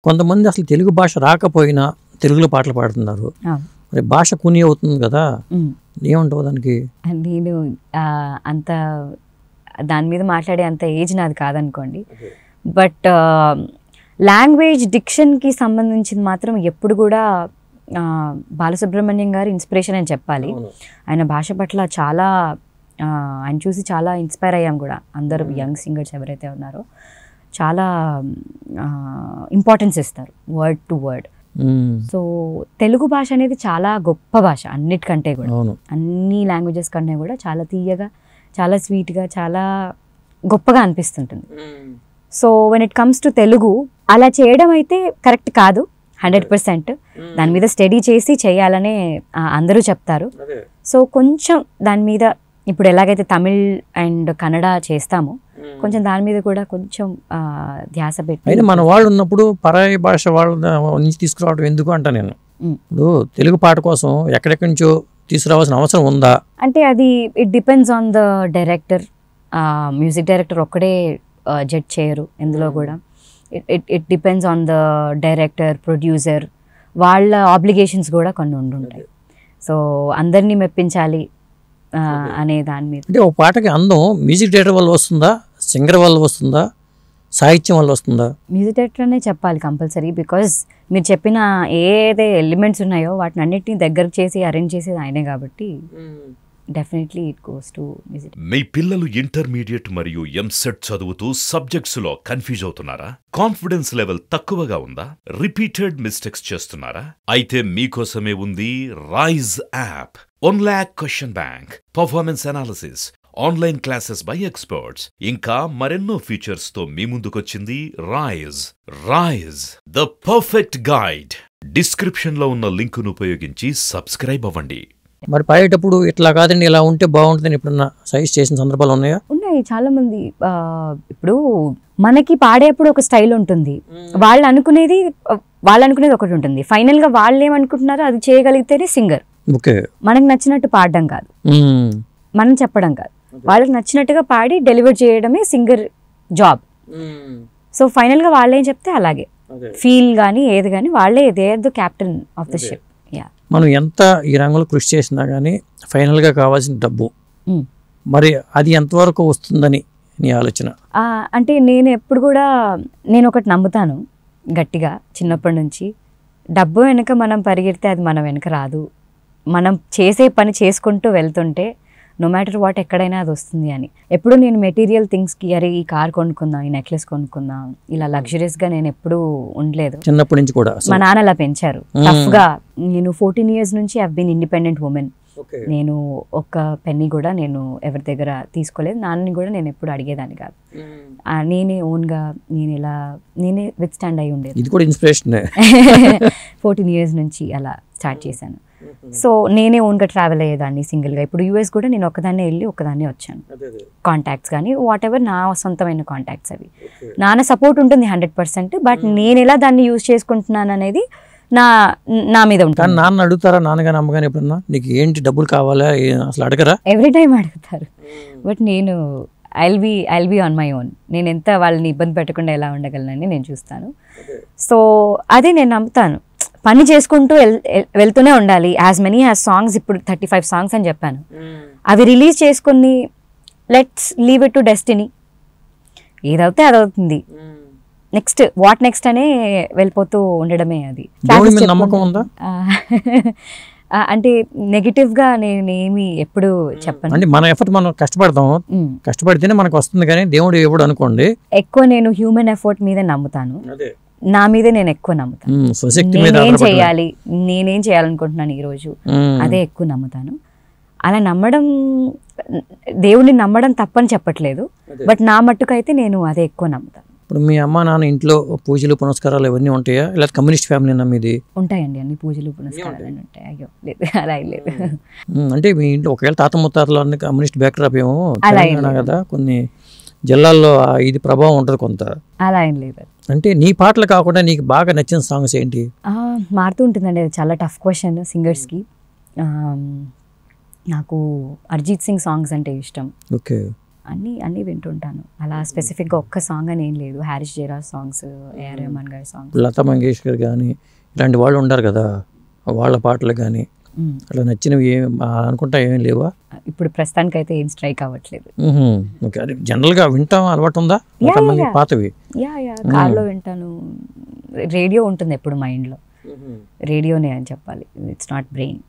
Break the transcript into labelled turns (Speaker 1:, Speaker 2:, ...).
Speaker 1: కొంతమంది అసలు తెలుగు భాష రాకపోయినా తెలుగులో పాటలు పాడుతున్నారు. మరి భాష కూని అవుతుంది కదా, ఏమంటావు దానికి?
Speaker 2: నేను అంత దాని మీద మాట్లాడే అంత ఏజ్ నాది కాదనుకోండి. బట్ లాంగ్వేజ్ డిక్షన్కి సంబంధించింది మాత్రం ఎప్పుడు కూడా బాలసుబ్రహ్మణ్యం గారు ఇన్స్పిరేషన్ అని చెప్పాలి. ఆయన భాష పట్ల చాలా ఆయన చూసి చాలా ఇన్స్పైర్ అయ్యాం కూడా. అందరూ యంగ్ సింగర్స్ ఎవరైతే ఉన్నారో చాలా ఇంపార్టెన్స్ ఇస్తారు word to word. So Telugu భాష అనేది చాలా గొప్ప భాష అన్నిటికంటే కూడా, అన్ని లాంగ్వేజెస్ కంటే కూడా చాలా తీయగా, చాలా స్వీట్గా, చాలా గొప్పగా అనిపిస్తుంటుంది. So when it comes to Telugu అలా చేయడం అయితే కరెక్ట్ కాదు 100%. దాని మీద స్టడీ చేసి చేయాలనే అందరూ చెప్తారు. సో కొంచెం దాని మీద ఇప్పుడు ఎలాగైతే తమిళ్ అండ్ కన్నడ చేస్తామో కొంచెం దాని మీద కూడా కొంచెం ధ్యాస పెట్టి.
Speaker 1: మన వాళ్ళు ఉన్నప్పుడు పరాయి భాష వాళ్ళ నుంచి తీసుకురావడం ఎందుకు అంట నేను. ఇప్పుడు తెలుగు పాట కోసం ఎక్కడెక్కడి నుంచో తీసుకురావాల్సిన అవసరం ఉందా
Speaker 2: అంటే అది it depends on the director. Music director ఒక్కడే జడ్జ్ చేయరు ఎందులో కూడా. It depends on the director, producer, వాళ్ళ ఆబ్లిగేషన్స్ కూడా కొన్ని ఉండుంటాయి. సో అందరినీ మెప్పించాలి అనే దాని మీద.
Speaker 1: అంటే ఒక పాటకి అందం మ్యూజిక్ డైరెక్టర్ వల్ల వస్తుందా, సింగర్ వల్ల వస్తుందా, సాహిత్యం వల్ల వస్తుందా?
Speaker 2: మ్యూజిక్ డైరెక్టర్ అనే చెప్పాలి కంపల్సరీ. బికాజ్ మీరు చెప్పిన ఏదైతే ఎలిమెంట్స్ ఉన్నాయో వాటిని అన్నిటినీ దగ్గర చేసి అరేంజ్ చేసేది ఆయనే కాబట్టి definitely it goes to music.
Speaker 3: మీ పిల్లలు ఇంటర్మీడియట్ మరియు ఎంసెట్ చదువుతూ సబ్జెక్ట్స్ లో కన్ఫ్యూజ్ అవుతున్నారా? కాన్ఫిడెన్స్ లెవెల్ తక్కువగా ఉందా? రిపీటెడ్ మిస్టేక్స్ చేస్తున్నారా? అయితే మీకోసమే ఉంది Rise app. 1 lakh question bank, performance analysis, online classes by experts, ఇంకా మరెన్నో ఫీచర్స్ తో మీ ముందుకొచ్చింది Rise. Rise the perfect guide. Description లో ఉన్న లింకును ఉపయోగించి సబ్స్క్రైబ్ అవ్వండి.
Speaker 1: మరి పాడేటప్పుడు ఇట్లా కాదండి ఇలా ఉంటే బాగుంటుందని ఎప్పుడన్నా సజెస్ట్ చేసిన సందర్భాలు ఉన్నాయా?
Speaker 2: ఉన్నాయి చాలా మంది. ఇప్పుడు మనకి పాడేప్పుడు ఒక స్టైల్ ఉంటుంది, వాళ్ళు అనుకునేది ఒకటి ఉంటుంది. ఫైనల్ గా వాళ్ళు ఏమనుకుంటున్నారో అది చేయగలిగితేనే సింగర్. మనకి నచ్చినట్టు పాడడం కాదు, మనం చెప్పడం కాదు, వాళ్ళకి నచ్చినట్టుగా పాడి డెలివర్ చేయడమే సింగర్ జాబ్. సో ఫైనల్ గా వాళ్ళు ఏం చెప్తే అలాగే ఫీల్ గానీ ఏది కానీ వాళ్ళే the captain of the ship.
Speaker 1: మనం ఎంత ఈ రంగంలో కృషి చేసినా కానీ ఫైనల్గా కావాల్సిన డబ్బు, మరి అది ఎంతవరకు వస్తుందని నీ ఆలోచన?
Speaker 2: అంటే నేను ఎప్పుడు కూడా ఒకటి నమ్ముతాను గట్టిగా చిన్నప్పటి నుంచి, డబ్బు వెనుక మనం పరిగెడితే అది మన వెనుక రాదు. మనం చేసే పని చేసుకుంటూ వెళ్తుంటే నో మ్యాటర్ వాట్ ఎక్కడైనా అది వస్తుంది అని. ఎప్పుడు నేను మెటీరియల్ థింగ్స్కి అరే ఈ కార్ కొనుక్కుందాం, ఈ నెక్లెస్ కొనుక్కుందాం, ఇలా లగ్జరీస్గా నేను ఎప్పుడూ ఉండలేదు.
Speaker 1: చిన్నప్పటి నుంచి కూడా
Speaker 2: మా నాన్న అలా పెంచారు టఫ్గా. నేను 14 years నుంచి I have been independent women. నేను ఒక్క పెన్నీ కూడా నేను ఎవరి దగ్గర తీసుకోలేదు. నాన్నని కూడా నేను ఎప్పుడు అడిగేదాన్ని కాదు. నేనే ఓన్గా నేనే విత్ స్టాండ్ అయి ఉండేది.
Speaker 1: ఇది కూడా ఇన్స్పిరేషన్.
Speaker 2: 14 years నుంచి అలా స్టార్ట్ చేశాను. సో నేనే ఓన్గా ట్రావెల్ అయ్యేదాన్ని సింగిల్గా. ఇప్పుడు యూఎస్ కూడా నేను ఒక్కదాన్నే వెళ్ళి ఒక్కదాన్నే వచ్చాను. కాంటాక్ట్స్ కానీ వాట్ ఎవర్ నా సొంతమైన కాంటాక్ట్స్ అవి. నాన్న సపోర్ట్ ఉంటుంది 100%. బట్ నేను ఎలా దాన్ని యూజ్ చేసుకుంటున్నాను అనేది నా మీద ఉంటుంది.
Speaker 1: నాన్న అడుగుతారా, నాన్నగారు అమ్మగారు ఎప్పుడన్నా నీకు ఏంటి డబ్బులు కావాలా అసలు అడగరా?
Speaker 2: ఎవ్రీ టైం అడుగుతారు. బట్ నేను I'll be on my own. నేను ఎంత వాళ్ళని ఇబ్బంది పెట్టకుండా ఎలా ఉండగలనని నేను చూస్తాను. సో అదే నేను నమ్ముతాను. పని చేసుకుంటూ వెళ్తూనే ఉండాలి. యాజ్ మెనీ యాజ్ సాంగ్స్, ఇప్పుడు 35 songs అని చెప్పాను, అవి రిలీజ్ చేసుకుని let's leave it to destiny. ఏదవుతే అదవుతుంది, నెక్స్ట్ వాట్ నెక్స్ట్ అనే వెళ్ళిపోతూ ఉండడమే. అది
Speaker 1: నమ్మకం ఉందా?
Speaker 2: అంటే నెగిటివ్ గా నేనేమి ఎప్పుడు చెప్పను.
Speaker 1: అంటే మన ఎఫర్ట్ మనం కష్టపడతాం, కష్టపడితేనే మనకు వస్తుంది, కానీ దేవుడు ఎప్పుడు అనుకోండి.
Speaker 2: ఎక్కువ నేను హ్యూమన్ ఎఫర్ట్ మీద నమ్ముతాను. నా మీదే నేను ఎక్కువ నమ్ముతాను. నేనేం చేయాలనుకుంటున్నాను ఈరోజు అదే ఎక్కువ నమ్ముతాను. అలా నమ్మడం, దేవుడిని నమ్మడం తప్పని చెప్పట్లేదు, బట్ నా మట్టుకైతే నేను అదే ఎక్కువ నమ్ముతాను.
Speaker 1: ఇప్పుడు మీ అమ్మ నాన్న ఇంట్లో పూజలు పునస్కారాలు ఇవన్నీ ఉంటాయా, ఇలా కమ్యూనిస్ట్ ఫ్యామిలీ మీది?
Speaker 2: ఉంటాయండి, అన్ని పూజలు పునస్కారాలు ఉంటాయి. అయ్యో లేదు, అలా లేదు.
Speaker 1: అంటే మీ ఇంట్లో ఒకవేళ తాత ముత్తాతలు అన్ని కమ్యూనిస్ట్ బ్యాక్డ్రాప్ ఏమో కదా, కొన్ని జిల్లాల్లో ఇది ప్రభావం ఉంటుంది కొంత.
Speaker 2: అలా ఏం లేదు.
Speaker 1: అంటే నీ పాటలు కాకుండా నీకు బాగా నచ్చిన సాంగ్స్ ఏంటి?
Speaker 2: మారుతూ ఉంటుందండి, అది చాలా టఫ్ క్వశ్చన్ సింగర్స్కి. నాకు అరిజిత్ సింగ్ సాంగ్స్ అంటే ఇష్టం.
Speaker 1: ఓకే.
Speaker 2: అన్నీ వింటుంటాను. అలా స్పెసిఫిక్గా ఒక్క సాంగ్ అని ఏం లేదు. Harris Jayaraj songs, AR Rahman గారి సాంగ్స్,
Speaker 1: లతా మంగేష్కర్ కానీ ఇలాంటి వాళ్ళు ఉంటారు కదా, వాళ్ళ పాటలు కానీ అట్లా నచ్చినవి అనుకుంటా ఏమీ లేవా?
Speaker 2: ఇప్పుడు ప్రస్తుతానికైతే ఏం స్ట్రైక్ అవ్వట్లేదు.
Speaker 1: ఓకే, అది జనరల్గా వింటాం అలవాటు ఉందా? పాతవి
Speaker 2: కార్లో వింటాను. రేడియో ఉంటుంది ఎప్పుడు మైండ్లో, రేడియోనే అని చెప్పాలి. It's not brain.